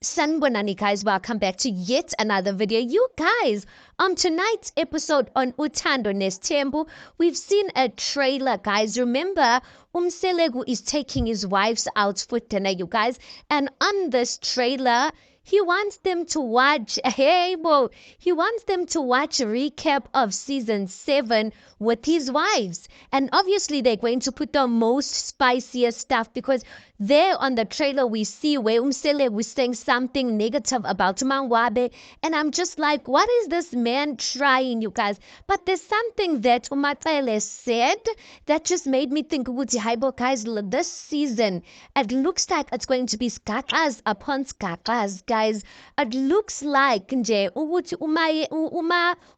Sanbonani guys, welcome back to yet another video. You guys, on tonight's episode on Uthando Nesthembu, we've seen a trailer, guys. Remember, Umselegu is taking his wives out for dinner, you guys. And on this trailer, he wants them to watch, he wants them to watch a recap of season 7 with his wives. And obviously, they're going to put the most spiciest stuff because there on the trailer, we see where Umsele was saying something negative about Mangwabe. And I'm just like, what is this man trying, you guys? But there's something that Umatele said that just made me think, Haibo, guys, this season, it looks like it's going to be skakas upon skakas, guys. It looks like nje ukuthi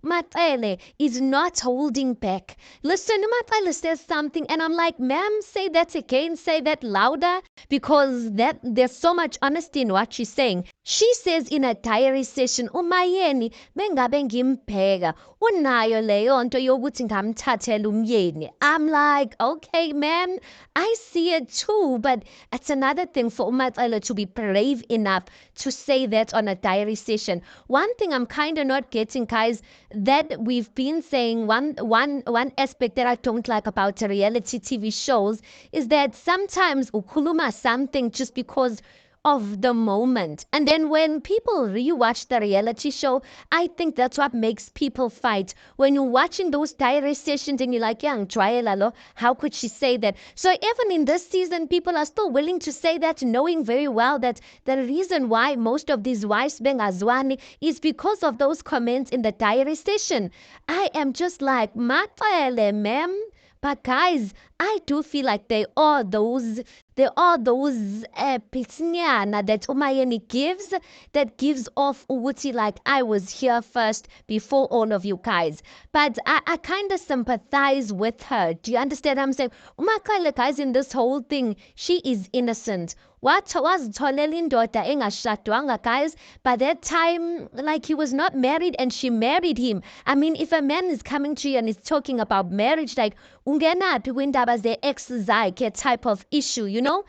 Umatele is not holding back. Listen, Umatele says something, and I'm like, ma'am, say that again, say that louder, because that there's so much honesty in what she's saying. She says in a diary session, umayeni bengabe ngimbheka unayo leyo nto yokuthi ngamthathela umyeni. I'm like, okay, man, I see it too, but it's another thing for Umatsala to be brave enough to say that on a diary session. One thing I'm kind of not getting, guys, that we've been saying, one aspect that I don't like about the reality TV shows is that sometimes ukuluma something just because of the moment. And then when people rewatch the reality show, I think that's what makes people fight. When you're watching those diary sessions and you're like, yeah, lalo, how could she say that? So even in this season, people are still willing to say that, knowing very well that the reason why most of these wives being azwani is because of those comments in the diary session. I am just like, Matele, ma'am. But guys, I do feel like there are those pitsnyana that Umayeni gives that gives off Uguti like I was here first before all of you guys. But I kind of sympathize with her. Do you understand what I'm saying? Umakale guys, in this whole thing, she is innocent. What was Tolelindoda engashadwanga, guys? By that time, like, he was not married and she married him. I mean, if a man is coming to you and is talking about marriage, like ungenaphi kwindaba ze-ex zakhe type of issue, you know?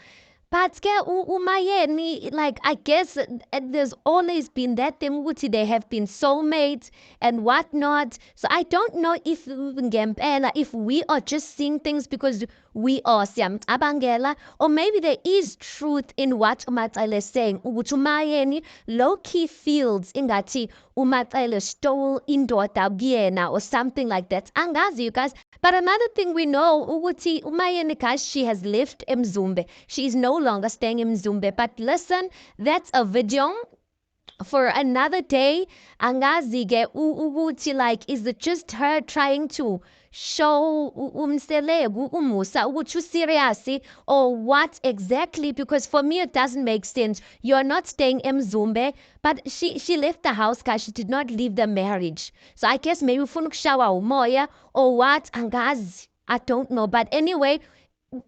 But umayeni, like, I guess there's always been that thing ukuthi they have been soulmates and whatnot. So I don't know if ngempela, if we are just seeing things because we are siyamcabangela, or maybe there is truth in what umatsele is saying ukuthi umayeni low-key feels ingathi umatsele stole indoda kuyena or something like that. Angazi, you guys. But another thing we know ukuthi umayeni, guys, she has left Mzumbe. She is no longer staying in Mzumbe. But listen, that's a video for another day. Angazi ke ukuthi, like, is it just her trying to show umselegu umusa ukuthi serious, or what exactly? Because for me it doesn't make sense. You're not staying in Mzumbe, but she left the house, guys. She did not leave the marriage. So I guess maybe ufuna ukushawa umoya or what, angazi. I don't know. But anyway,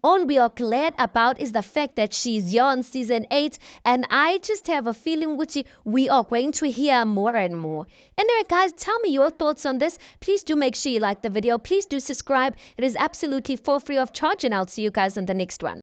all we are glad about is the fact that she's here on season 8, and I just have a feeling which we are going to hear more and more. Anyway, guys, tell me your thoughts on this. Please do make sure you like the video. Please do subscribe. It is absolutely for free of charge, and I'll see you guys in the next one.